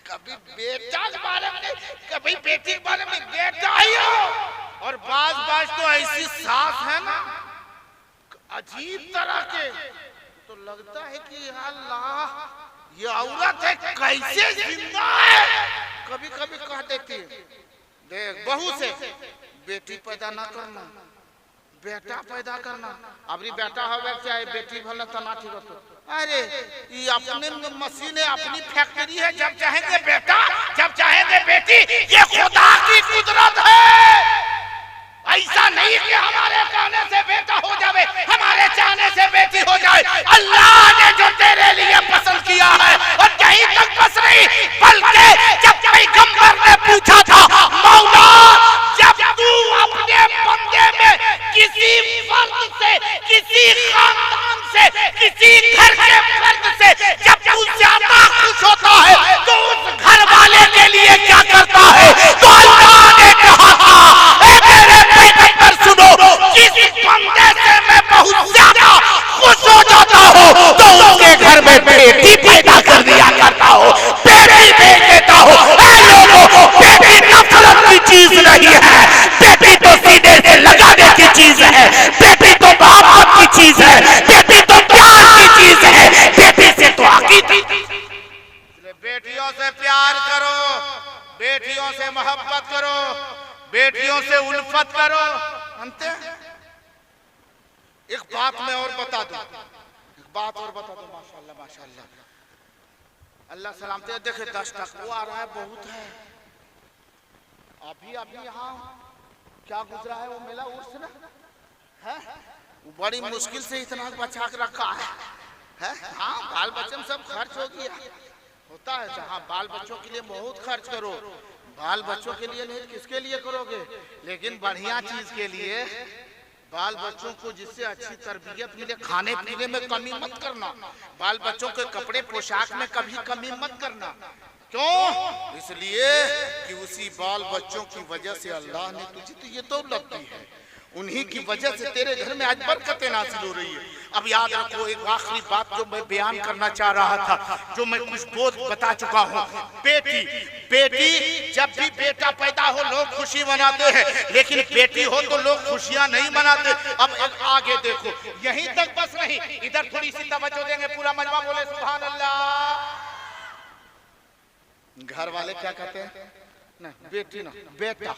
Speaker 1: कभी बेटा के बारे में कभी बेटी के बारे में बेटा ही हो और बाज तो ऐसी सास है ना अजीब तरह के तो लगता है कि अल्लाह ये औरत है कैसे जिंदा है। कभी कभी कह देती देख बहू से बेटी पैदा ना करना बेटा पैदा करना अबरी बेटा होवे चाहे बेटी भले तना ठीक हो। अरे ये अपने मशीन है अपनी फैक्ट्री है जब चाहेंगे बेटा जब चाहेंगे बेटी ये खुदा की कुदरत है। ऐसा नहीं कि हमारे कहने से बेटा हो जाए हमारे चाहने से बेटी हो जाए। अल्लाह ने जो तेरे लिए पसंद किया है और यहीं तक बस नहीं बल्कि जब पैगंबर ने पूछा था मौला जब तू अपने बंदे में किसी फर्द से किसी खानदान से किसी घर के फर्द से जब तू ज्यादा खुश होता है तो उस घर वाले के लिए क्या करता है। तो अल्लाह ने कहा था मेरे पैगंबर सुनो जिस बंदे से मैं बहुत ज्यादा खुश हो जाता हूँ तो उसके घर में बेटी पैदा कर दिया करता हूँ बेटी भेज देता हूँ। लोगों बेटी नफरत की चीज नहीं है बेटी तो सीने से लगाने की चीज है बेटी तो मोहब्बत की चीज है बेटी तो प्यार की चीज है बेटी से तो अकीदत। बेटियों से प्यार करो बेटियों से मोहब्बत करो बेटियों से उल्फत करो। अंते एक बात मैं और बता दूं माशाल्लाह माशाल्लाह अल्लाह सलामती। देखे 10 तक वो आ रहा है बहुत है अभी यहाँ क्या गुजरा है वो मेला उर्स ना है बड़ी मुश्किल से इतना बचा के रखा है। हाँ बाल बच्चों सब खर्च हो गया होता है। हाँ बाल बच्चों के लिए बहुत खर्च करो बाल बच्चों के लिए नहीं किसके लिए करोगे लेकिन बढ़िया चीज के लिए बाल बच्चों को जिससे अच्छी तरबियत मिले खाने पीने में कमी मत करना बाल बच्चों के कपड़े पोशाक में कभी कमी मत करना। क्यों इसलिए कि उसी बाल बच्चों की वजह से अल्लाह ने तुझे तो ये दौलत दी है उन्हीं की वजह से तेरे घर में आज बरकतें नासिल हो रही है। अब याद रखो एक आखिरी बात जो मैं बयान करना चाह रहा था जो मैं कुछ बोध बता चुका हूँ। बेटी जब भी बेटा पैदा हो लोग खुशी मनाते हैं लेकिन बेटी हो तो लोग खुशियां नहीं मनाते। अब आगे देखो यहीं तक बस नहीं इधर थोड़ी सी तवज्जो देंगे पूरा मजमा बोले सुभान अल्लाह। घर वाले क्या कहते हैं ना बेटी ना बेटा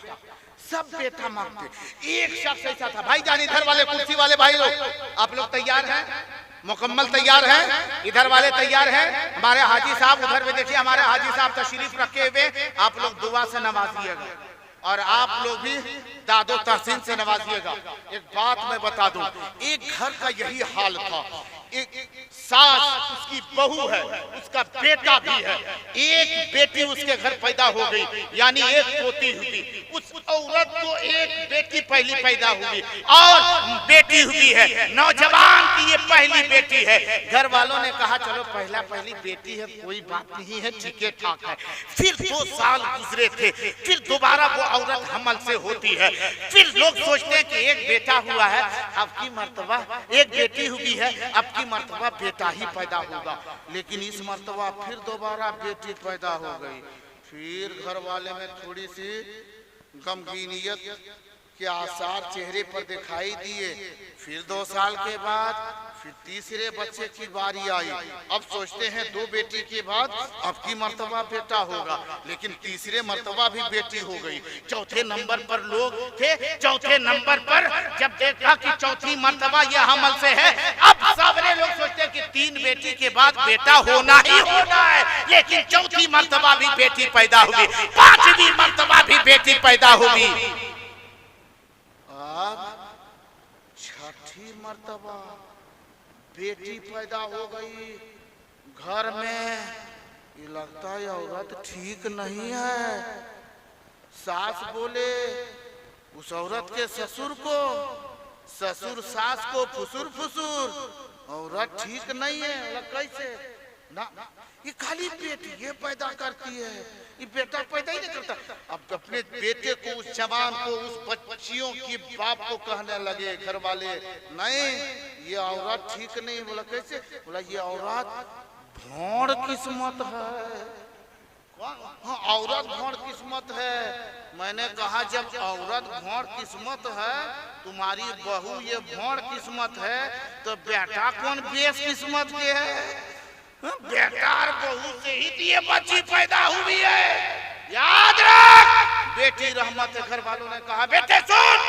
Speaker 1: सब बेटा मांगते। एक शख्स ऐसा था भाईजान इधर वाले कुर्सी वाले भाई लोग आप लोग तैयार हैं मुकम्मल तैयार हैं इधर वाले तैयार हैं। हमारे हाजी साहब उधर में देखिए हमारे हाजी साहब तशरीफ रखे हुए आप लोग दुआ से नवाजिएगा और आप लोग भी दादो तहसीन से नवाजिएगा। एक बात मैं बता दूं एक घर का यही हाल था एक सास उसकी बहू है उसका उसका बेटा भी है। एक बेटी उसके घर पैदा हो गई, यानी एक पोती हुई। उस औरत को एक बेटी पहली पैदा हुई और बेटी हुई है, नौजवान की ये पहली बेटी है। घर वालों ने कहा चलो पहली बेटी है, कोई बात नहीं है, ठीक है ठाक है। फिर 2 साल गुजरे थे, फिर दोबारा वो औरत हमल से होती है। फिर लोग सोचते हैं कि एक बेटा हुआ है, अब की मर्तबा एक बेटी हुई है, अब की मर्तबा बेटा ही पैदा होगा। लेकिन इस मर्तबा फिर दोबारा बेटी पैदा हो गई। फिर घर वाले में थोड़ी सी गमगीनियत के आसार चेहरे पर दिखाई दिए। फिर 2 साल के बाद फिर तीसरे बच्चे की बारी आई। अब सोचते हैं 2 बेटी के बाद अब की मर्तबा बेटा होगा, लेकिन तीसरे मर्तबा भी बेटी हो गई। चौथे नंबर पर लोग थे, चौथे नंबर पर जब देखा कि चौथी मर्तबा यह हमल से है, अब सारे लोग सोचते हैं कि 3 बेटी के बाद बेटा होना ही होना है। लेकिन चौथी मर्तबा भी बेटी पैदा हुई, 5वीं मर्तबा भी बेटी पैदा हुई। अब 6ठी मर्तबा बेटी पैदा हो गई। घर में ये लगता है औरत ठीक नहीं है। सास बोले उस औरत के ससुर को, ससुर सास को फुसुर फुसुर, औरत ठीक नहीं है। कैसे ना, ये खाली बेटी ये पैदा करती है, ये बेटा पैदा ही नहीं करता। अब अपने बेटे को, उस जवान को, उस बच्चियों की बाप को कहने लगे घर वाले, नहीं ये औरत ठीक नहीं। बोला कैसे? बोला ये औरत भोंड किस्मत है। हाँ, औरत भोंड किस्मत है। मैंने कहा जब औरत भोंड किस्मत है, तुम्हारी बहू ये भोंड किस्मत है, तो बेटा कौन बेस किस्मत के है? बेटा और बहू से ही ये बच्ची पैदा हुई है, याद रख। बेटी रहमत है। घर वालों ने कहा बेटे सुन,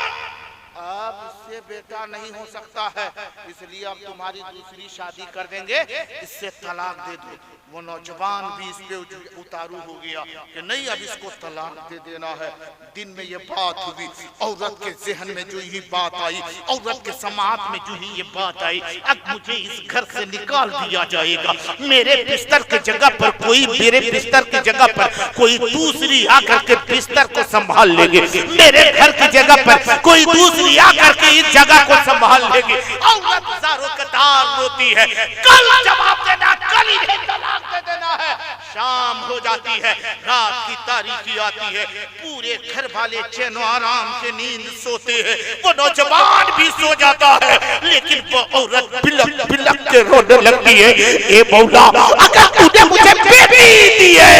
Speaker 1: अब इससे बेटा नहीं हो सकता है, इसलिए अब तुम्हारी दूसरी शादी कर देंगे, इससे तलाक दे दो। वो नौजवान भी इस पे उतारू हो गया कि नहीं अब इसको तलाक दे देना है। दिन में ये बात हुई, औरत के जहन में जो ये बात आई, औरत के समाज में जो ही ये बात आई, अब मुझे इस घर से निकाल दिया जाएगा। मेरे बिस्तर की जगह पर कोई, मेरे बिस्तर की जगह पर कोई दूसरी आकर के बिस्तर को संभाल लेगी। मेरे घर की जगह पर कोई दूसरी आकर के इस जगह को संभाल लेगी। औरत ज़ारोकदार रोती है, कल जवाब देना, कल ही तलाक दे देना है। शाम हो जाती है, रात की तारीकी आती है, पूरे घर वाले चैनो आराम से नींद सोते हैं। वो नौजवान भी सो जाता है, लेकिन वो औरत बिलक बिलक के रोने लगती है, ए मौला अगर तूने मुझे बेटी दी है,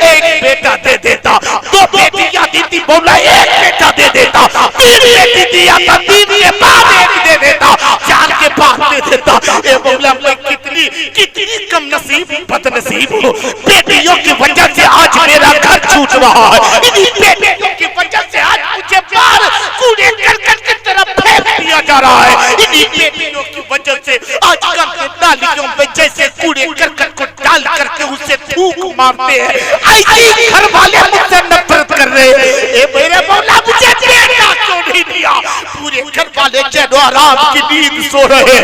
Speaker 1: एक बेटा दे देता, 2 बेटियां देती मौला, एक बेटा दे देता, 3 बेटी दिया था, 3 के बाद 1 दे देता, 4 के बाद दे देता। ए मौला मैं कितनी कितनी कम नसीब बदनसीब हूँ। बेटियों की वजह से आज मेरा घर छूट रहा है, इन्हीं बेटियों की वजह से आज मुझे बाहर कूड़े करकट की तरफ फेंक दिया जा रहा है। इन्हीं बेटियों की वजह से आजकल के नालियों में जैसे कूड़े करकट को डाल करके उसे थूक मारते हैं, ऐसे घर वाले मुझसे नफरत कर रहे हैं। ए मेरे मौला मुझे बेटा क्यों नहीं दिया? पूरे घर वाले चैनो आराम की नींद सो रहे हैं,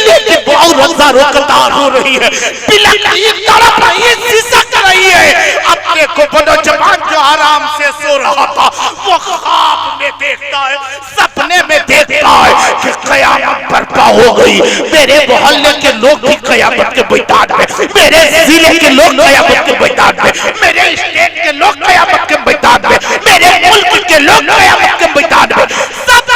Speaker 1: लेकिन वो औरत ज़ारोकदार हो रही है, बिलक रही, तड़प रही है, सिसक रही है। अपने को बड़ा जवान जो आराम से सो रहा था, वो ख्वाब में देखता है, सपने में देखता है कि कयामत बर्पा हो गई। मेरे मोहल्ले के लोग भी कयामत के मैदान में, मेरे जिले के लोग कयामत के मैदान में, मेरे स्टेट के लोग कयामत के मैदान में, मेरे मुल्क के लोग कयामत के मैदान में, सब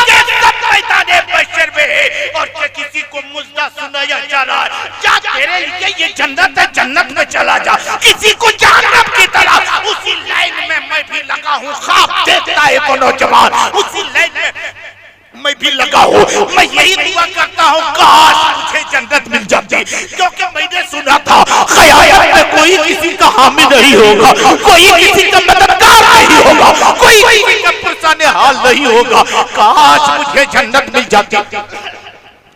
Speaker 1: मैदान बशर में है। और किसी को मुजदा सुनाया जा रहा है, जा तेरे लिए ये जन्नत है, जन्नत में चला जा। किसी को जहन्नम की तरह, उसी लाइन में मैं भी लगा हूँ। ख्वाब देखता है वो नौजवान, उसी लाइन में मैं भी लगा हूँ। मैं यही दुआ करता हूँ काश मुझे जन्नत मिल जाती, क्योंकि मैंने सुना था क़यामत में कोई किसी का हामी नहीं होगा, कोई किसी का मददगार नहीं होगा, कोई किसी का परेशान हाल नहीं होगा। काश मुझे जन्नत मिल जाती।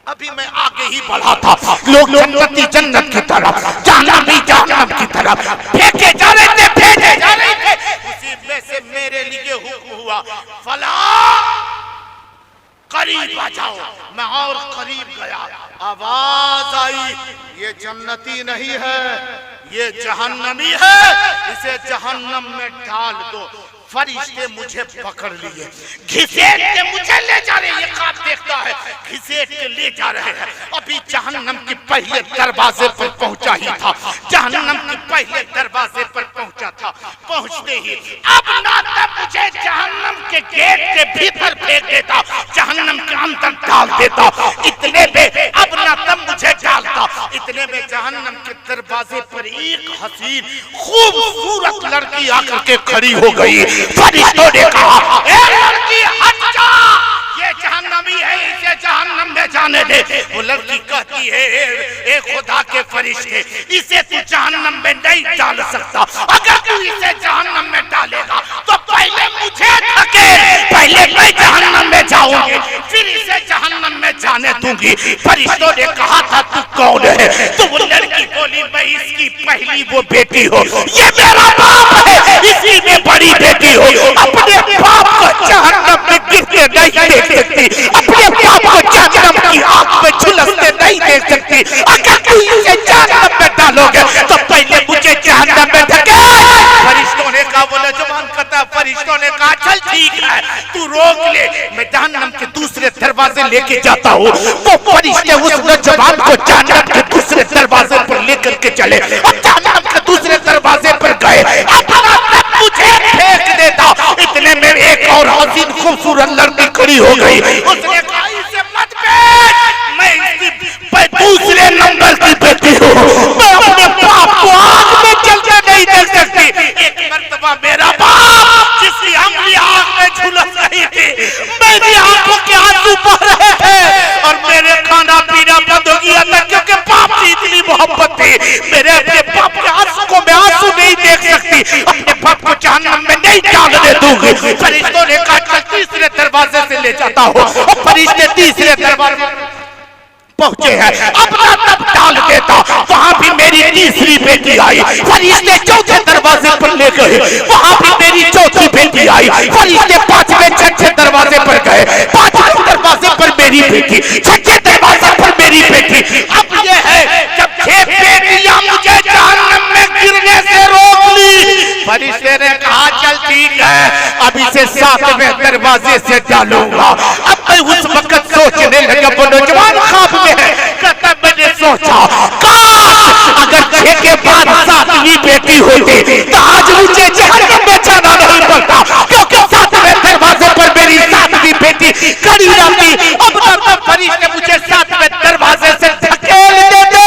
Speaker 1: अभी मैं आगे ही बढ़ा था, लोग जन्नती जन्नत की तरफ, जहन्नमी जहन्नम की तरफ फेंके जा रहे थे, भेजे जा रहे थे। उसी में से मेरे लिए हुक्म हुआ, फला करीब आ जाओ। मैं और करीब गया, आवाज आई, ये जन्नती नहीं है, ये जहन्नमी है, इसे जहन्नम में डाल दो। फरिश्ते मुझे पकड़ लिए, घिसेट के मुझे ले जा रहे, ये ख्वाब देखता है, घिसेट के ले जा रहे हैं। अभी जहन्नम के पहले दरवाजे पर पहुंचा ही था, जहन्नम के पहले दरवाजे पर पहुंचा था। पहुंचते ही अब ना तब मुझे जहन्नम के गेट के भीतर फेंक देता, जहन्नम के अंदर डाल देता, इतने में अब ना तब मुझे डालता। इतने में जहन्नम के दरवाजे पर एक हसीन खूबसूरत लड़की आकर के खड़ी हो गई। फरिश्तों ने कहा, ए लड़की हट जा, ये जहन्नमी है, इसे जहन्नम में जाने दे। वो लड़की कहती है, ए खुदा के फरिश्ते, इसे तू जहन्नम में नहीं डाल सकता। अगर तू इसे जहन्नम में डालेगा तो पहले मुझे धकेल, पहले मैं जहन्नम में जाऊंगी, फिर इसे जहन्नम में जाने दूंगी। फरिश्तों ने कहा था, तू कौन है? तो वो लड़की बोली, मैं इसकी पहली वो बेटी हो, ये मेरा बाप है, इसी में बड़ी बेटी हो। अपने बाप को जहन्नम में गिरते नहीं देख सकती, अपने बाप को जहन्नम की आग में झुलसते नहीं देख सकती। अगर तू इसे जहन्नम में डालोगे तो पहले मुझे जहन्नम में धकेल। फरिश्तों ने कहा, बोले जुबान कता। फरिश्तों ने कहा, चल ठीक है, तू रोक ले, मैं जहन्नम के दूसरे दरवाजे लेके जाता हूँ। वो फरिश्ते उस नौजवान को जहन्नम के दूसरे दरवाजे पर लेकर के चले और जहन्नम के दूसरे दरवाजे पर गए। अपना तब मुझे फेंक देता। इतने में एक और हसीन खूबसूरत लड़की खड़ी हो गई। उसने कहा, इसे मत फेंक, मैं दूसरे नंबर की बेटी हूँ, मैं अपने बाप को आग में जलते नहीं देख सकती। एक मर्तबा मेरा बाप जिसकी अंगली आग में झुलस रही थी, मेरी आंखों के आंसू बह रहे थे और मेरे खाना पीना बंद हो गया था, क्योंकि बाप की इतनी मोहब्बत थी। मेरे अपने बाप के आंसू को मैं आंसू नहीं देख सकती, अपने बाप को जहन्नम में नहीं डालने दूंगी। फरिश्तों ने कहा, चल तीसरे दरवाजे से ले जाता हूँ। और फरिश्ते तीसरे दरवाजे पहुंचे हैं, अपना तब डाल देता। वहां भी मेरी तीसरी बेटी आई। फरिश्ते चौथे दरवाजे पर ले गए, वहां भी मेरी चौथी बेटी आई। फरिश्ते पांचवें छठे दरवाजे पर गए, पांचवें दरवाजे पर मेरी बेटी, छठे दरवाजे पर मेरी बेटी। अब ये है, जब 6 बेटियां मुझे जहन्नम में गिरने से रोक ली, फरिश्ते ने कहा, चल ठीक है, अब इसे 7वें दरवाजे से डालूंगा। अब मैं उस वक्त सोचने लगा, वो नौजवान ख्वाब में है, कहता मैंने सोचा, काश अगर 6 के बाद 7वीं बेटी होती तो आज मुझे जहन्नम में जाना नहीं पड़ता, क्योंकि 7वें दरवाजे पर मेरी 7वीं बेटी खड़ी रहती। अब तब फरिश्ते मुझे 7वें दरवाजे से धकेल देते।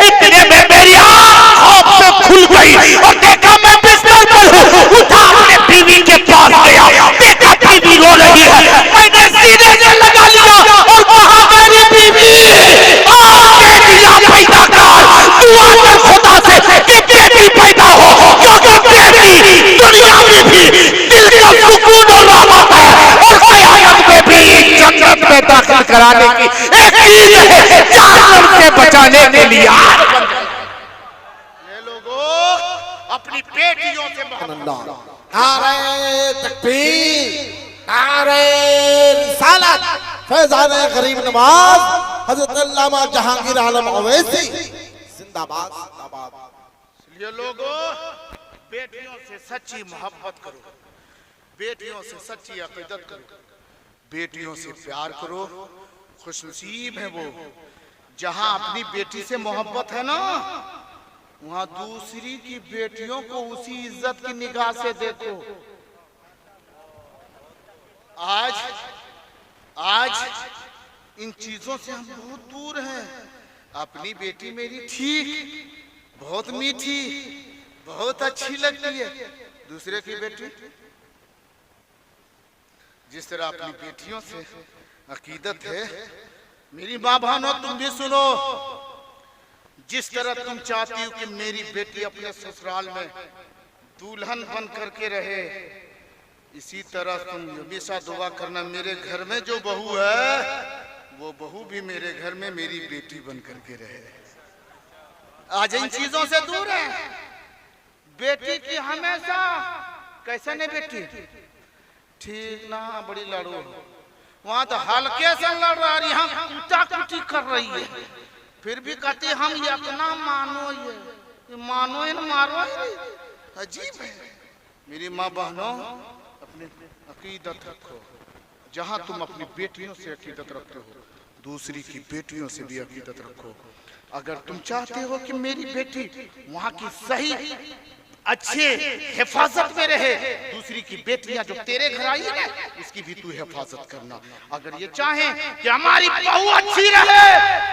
Speaker 1: इतने में मेरी आंख खौफ से खुल गई और देखा मैं बिस्तर पर हूँ। उठा अपने बीवी के पास गया, देखा बीवी रो रही है। मैंने सीने से लगा लिया और कहा, मेरी बीवी, बेटियां पैदा कर, दुआ कर खुदा से कि बेटी पैदा हो, क्योंकि बेटी दुनिया में भी दिल का सुकून और राहत है और क़यामत में भी जन्नत में दाखिल कराने की एक चीज है, जहन्नम से बचाने के लिए। ये लोगों अपनी बेटियों से मोहब्बत,
Speaker 2: नारे तकबीर, नारे रिसालत, फैज़ाने गरीब नवाज हज़रत अल्लामा जहांगीर आलम अवैसी जिंदाबाद जिंदाबाद।
Speaker 1: ये लोगों बेटियों से सच्ची मोहब्बत करो, बेटियों से सच्ची अकीदत करो, बेटियों से प्यार करो। खुशनसीब है वो जहां अपनी बेटी से मोहब्बत है ना, वहां दूसरी की बेटियों को उसी इज्जत की निगाह से देखो। आज इन चीजों से हम बहुत दूर हैं। अपनी बेटी मेरी ठीक, बहुत मीठी, बहुत अच्छी लगती है। दूसरे की बेटी जिस तरह अपनी बेटियों से अकीदत है, मेरी माँ बहनों तुम भी सुनो, जिस तरह तुम चाहती हो कि मेरी बेटी अपने ससुराल में दुल्हन बन करके रहे, इसी तरह तुम हमेशा दुआ करना, मेरे घर में जो बहू है वो बहू भी मेरे घर में मेरी बेटी बन करके रहे। आज इन चीजों से दूर है। बेटी की हमेशा कैसे नहीं बेटी ठीक ना, बड़ी लड़ो, वहां तो हल्के से लड़ रहा है, यहाँ कुटा कुटी कर रही है, फिर भी कहती हम इतना मानो ये मानो इन मारो, अजीब है। मेरी माँ बहनों, अपनी अकीदत रखो। जहाँ तुम अपनी बेटियों से अकीदत रखते हो, दूसरी की बेटियों से भी अकीदत रखो। अगर तुम चाहते हो कि मेरी बेटी वहाँ की सही अच्छे हिफाजत में रहे, दूसरी की बेटियां जो तेरे घर आई है ना, इसकी भी तू हिफाजत करना। अगर ये चाहें कि हमारी बहू अच्छी रहे,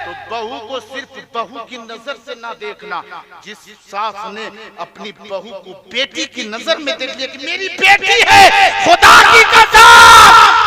Speaker 1: तो बहू को सिर्फ बहू की नजर से ना देखना। जिस सास ने अपनी बहू को बेटी की नजर में देख लिया कि मेरी बेटी है, खुदा की कसम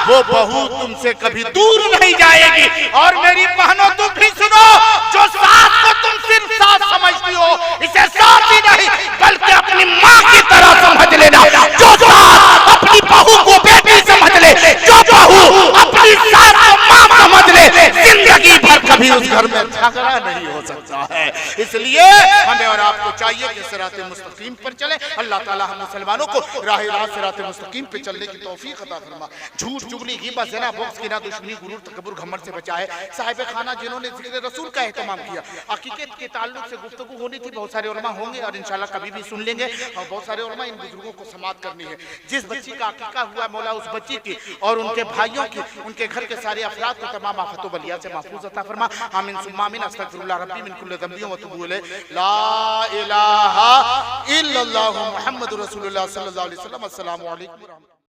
Speaker 1: वो बहू तुमसे कभी दूर नहीं जाएगी। और मेरी बहनों तुम भी सुनो, जो सास को तुम सिर्फ सास समझती हो, इसे सास ही नहीं बल्कि अपनी माँ की तरह समझ लेना। जो सास अपनी बहू को बेटी समझ ले, जो बहू अपनी सास को माँ समझ ले, जिंदगी भर कभी उस घर में झगड़ा नहीं हो सकता है। इसलिए हमें और आपको चाहिए कि सिराते मुस्तकीम पर चले। अल्लाह ताला हम मुसलमानों को राह रास्त सिराते मुस्तकीम पे चलने की तौफीक अता फरमा। झूठ, चुगली, ग़ीबत, ज़िना, बुग़्ज़, किना, दुश्मनी, गुरूर, तकब्बुर, घमंड से बचाए। साहिब खाना जिन्होंने ज़िक्र रसूल का एहतमाम किया, हकीकत के ताल्लुक से गुफ्तगू होनी थी। बहुत सारे उलमा होंगे और इंशाल्लाह कभी भी सुन लेंगे। और बहुत सारे उलमा इन बुजुर्गों को समाअत करनी है। जिस बच्ची का अकीका हुआ मौला उस बच्ची की और उनके भाइयों की, उनके घर के सारे अफराद को तमाम आफतों बलिया से महफूज अता फरमा। आमीन सुम्मा आमीन। अस्तगफिरुल्लाह रब्बी मिन कुल्लि ज़ंबि व अतूबु इलैह। ला इलाहा इल्लल्लाहु मुहम्मदुर रसूलुल्लाह सल्लल्लाहु अलैहि वसल्लम। अस्सलामु अलैकुम।